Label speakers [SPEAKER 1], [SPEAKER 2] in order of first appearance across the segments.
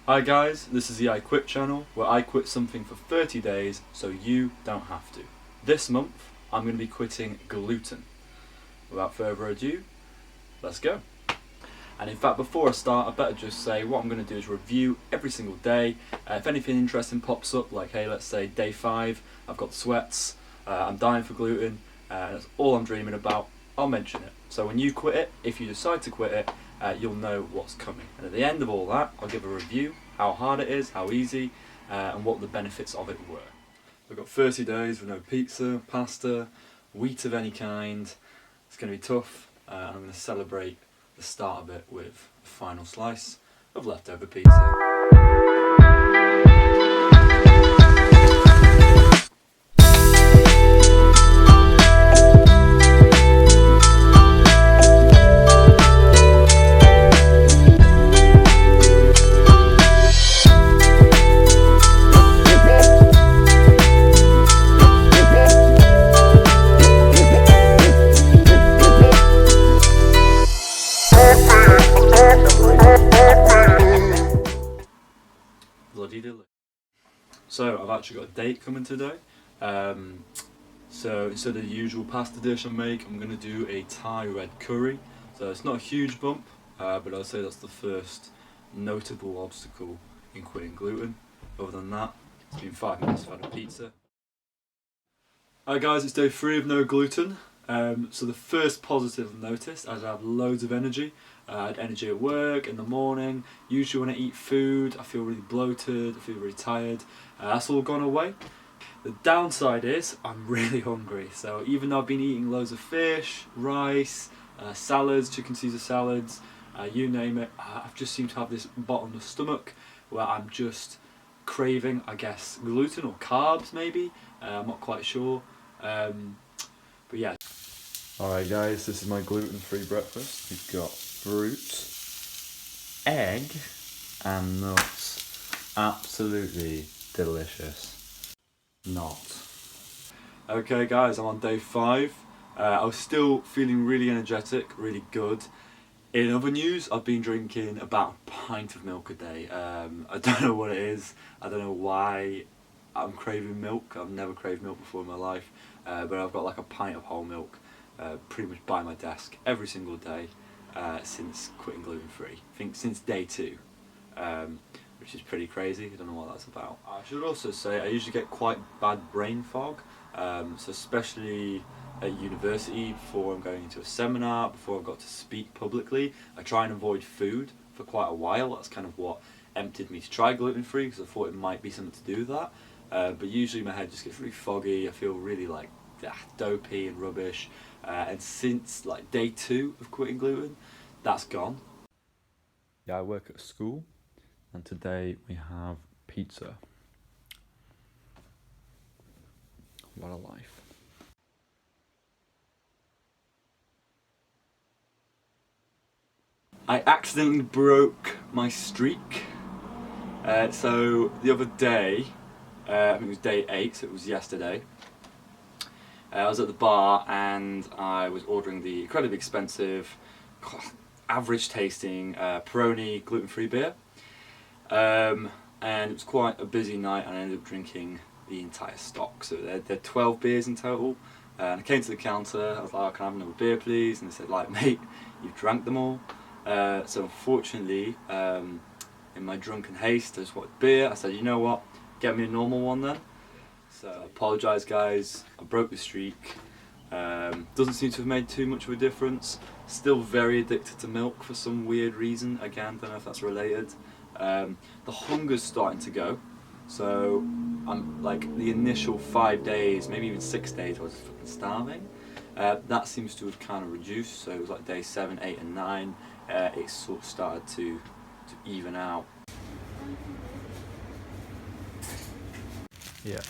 [SPEAKER 1] Hi guys, this is the I Quit channel, where I quit something for 30 days so you don't have to. This month, I'm going to be quitting gluten. Without further ado, let's go. And in fact, before I start, I better just say what I'm going to do is review every single day. If anything interesting pops up, like hey, let's say day 5, I've got sweats, I'm dying for gluten, that's all I'm dreaming about, I'll mention it. So when you quit it, if you decide to quit it, you'll know what's coming. And at the end of all that, I'll give a review, how hard it is, how easy, and what the benefits of it were. We've got 30 days with no pizza, pasta, wheat of any kind. It's going to be tough, and I'm going to celebrate the start of it with a final slice of leftover pizza. So I've actually got a date coming today. So instead of the usual pasta dish I make, I'm going to do a Thai red curry. So it's not a huge bump, but I'd say that's the first notable obstacle in quitting gluten. Other than that, it's been 5 minutes to have a pizza. Hi guys, it's day 3 of no gluten. So the first positive I've noticed is I have loads of energy. I had energy at work, in the morning. Usually when I eat food, I feel really bloated, I feel really tired. That's all gone away. The downside is I'm really hungry. So even though I've been eating loads of fish, rice, salads, chicken Caesar salads, you name it, I've just seemed to have this bottomless stomach where I'm just craving, I guess, gluten or carbs maybe. I'm not quite sure. But yeah. Alright guys, this is my gluten-free breakfast. We've got fruit, egg and nuts. Absolutely delicious. Not. Okay guys, I'm on day 5. I was still feeling really energetic, really good. In other news, I've been drinking about a pint of milk a day. I don't know what it is. I don't know why I'm craving milk. I've never craved milk before in my life. But I've got like a pint of whole milk pretty much by my desk every single day since quitting gluten-free. I think since day 2, which is pretty crazy. I don't know what that's about. I should also say I usually get quite bad brain fog, so especially at university, before I'm going into a seminar, before I've got to speak publicly, I try and avoid food for quite a while. That's kind of what emptied me to try gluten-free, because I thought it might be something to do with that. But usually my head just gets really foggy, I feel really like dopey and rubbish, and since like day 2 of quitting gluten, that's gone. Yeah, I work at a school, and today we have pizza. What a life. I accidentally broke my streak. So the other day, I think it was day 8, so it was yesterday, I was at the bar and I was ordering the incredibly expensive, average tasting Peroni gluten-free beer. And it was quite a busy night, and I ended up drinking the entire stock. So there are 12 beers in total. And I came to the counter, I was like, oh, can I have another beer please? And they said, like, mate, you've drank them all. So unfortunately, in my drunken haste, I just wanted beer. I said, you know what, get me a normal one then. So I apologise guys, I broke the streak. Doesn't seem to have made too much of a difference. Still very addicted to milk for some weird reason. Again, don't know if that's related. The hunger's starting to go. So I'm like the initial 5 days, maybe even 6 days, I was fucking starving. That seems to have kind of reduced. So it was like day 7, 8 and 9. It sort of started to even out. Yeah.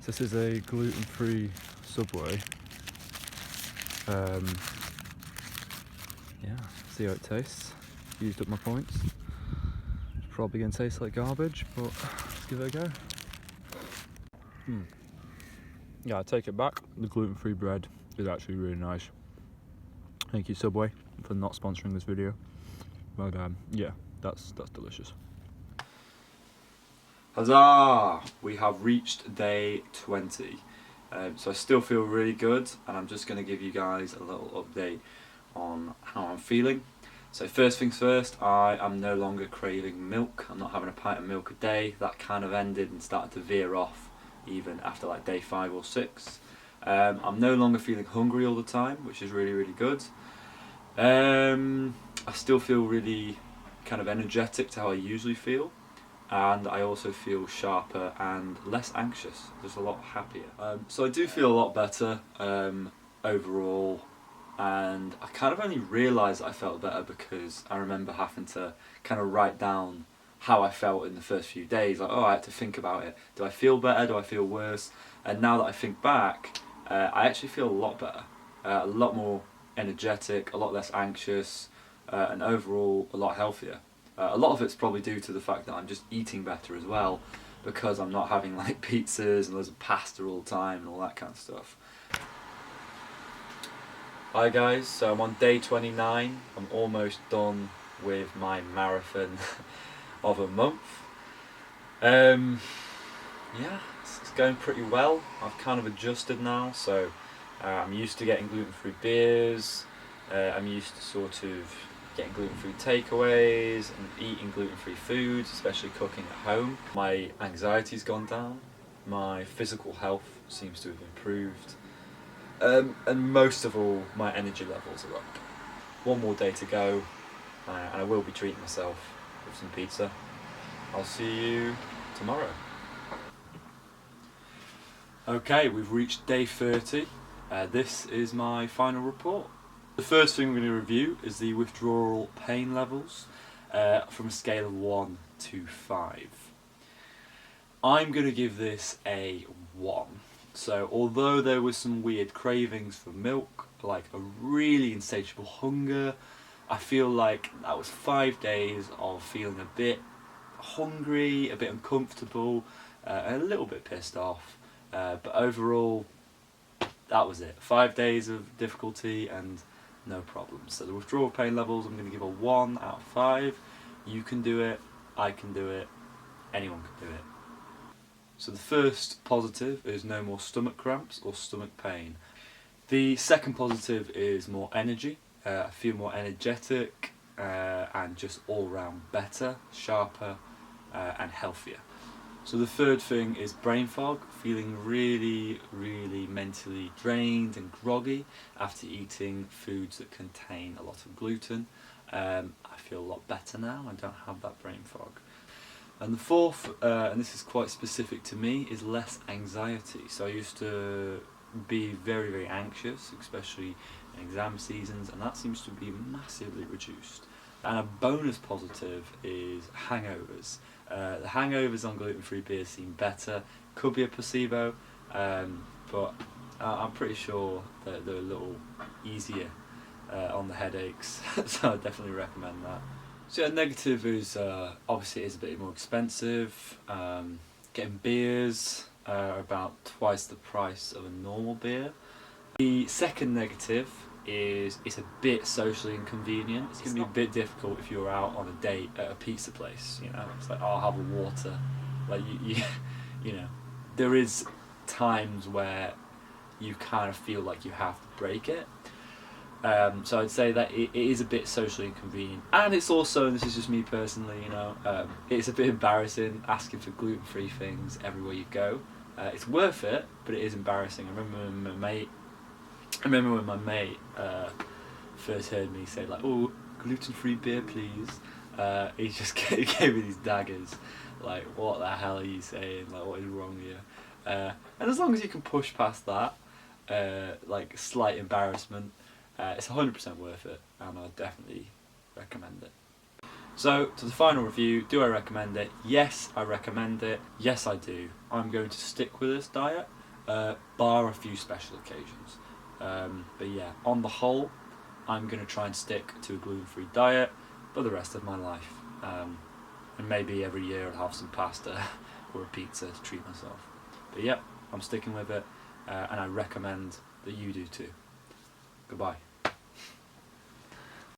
[SPEAKER 1] This is a gluten-free Subway. Yeah, see how it tastes. Used up my points. It's probably going to taste like garbage, but let's give it a go. Yeah, I take it back. The gluten-free bread is actually really nice. Thank you Subway for not sponsoring this video. But yeah, that's delicious. Huzzah! We have reached day 20. So I still feel really good, and I'm just going to give you guys a little update on how I'm feeling. So first things first, I am no longer craving milk. I'm not having a pint of milk a day. That kind of ended and started to veer off even after like day 5 or 6. I'm no longer feeling hungry all the time, which is really, really good. I still feel really kind of energetic to how I usually feel, and I also feel sharper and less anxious, just a lot happier. So I do feel a lot better overall, and I kind of only realised I felt better because I remember having to kind of write down how I felt in the first few days. Like, oh, I had to think about it. Do I feel better? Do I feel worse? And now that I think back, I actually feel a lot better, a lot more energetic, a lot less anxious, and overall a lot healthier. A lot of it's probably due to the fact that I'm just eating better as well, because I'm not having like pizzas and loads of pasta all the time and all that kind of stuff. Hi guys, so I'm on day 29. I'm almost done with my marathon of a month. Yeah, it's going pretty well. I've kind of adjusted now, so I'm used to getting gluten-free beers. I'm used to sort of getting gluten-free takeaways and eating gluten-free foods, especially cooking at home. My anxiety's gone down. My physical health seems to have improved. And most of all, my energy levels are up. One more day to go, and I will be treating myself with some pizza. I'll see you tomorrow. Okay, we've reached day 30. This is my final report. The first thing we're going to review is the withdrawal pain levels from a scale of 1 to 5. I'm going to give this a 1. So although there was some weird cravings for milk, like a really insatiable hunger, I feel like that was 5 days of feeling a bit hungry, a bit uncomfortable, and a little bit pissed off. But overall, that was it. 5 days of difficulty and no problems. So the withdrawal pain levels, I'm going to give a 1 out of 5. You can do it, I can do it, anyone can do it. So the first positive is no more stomach cramps or stomach pain. The second positive is more energy. I feel more energetic and just all round better, sharper and healthier. So the third thing is brain fog, feeling really, really mentally drained and groggy after eating foods that contain a lot of gluten. I feel a lot better now, I don't have that brain fog. And the fourth, and this is quite specific to me, is less anxiety. So I used to be very, very anxious, especially in exam seasons, and that seems to be massively reduced. And a bonus positive is hangovers. The hangovers on gluten-free beers seem better. Could be a placebo, but I'm pretty sure that they're a little easier on the headaches, so I definitely recommend that. So yeah, negative is obviously it is a bit more expensive. Getting beers are about twice the price of a normal beer. The second negative is it's a bit socially inconvenient. It's going to be a bit difficult if you're out on a date at a pizza place. You know, it's like, oh, I'll have a water. Like you know, there is times where you kind of feel like you have to break it. So I'd say that it is a bit socially inconvenient, and it's also, and this is just me personally, you know, it's a bit embarrassing asking for gluten-free things everywhere you go. It's worth it, but it is embarrassing. I remember when my mate first heard me say like, "Oh, gluten-free beer, please." He just gave me these daggers, like, "What the hell are you saying? Like, what is wrong with you?" And as long as you can push past that, like slight embarrassment, it's 100% worth it, and I definitely recommend it. So, to the final review, do I recommend it? Yes, I recommend it. Yes, I do. I'm going to stick with this diet, bar a few special occasions. But yeah, on the whole, I'm going to try and stick to a gluten-free diet for the rest of my life. And maybe every year I'll have some pasta or a pizza to treat myself. But yeah, I'm sticking with it, and I recommend that you do too. Goodbye.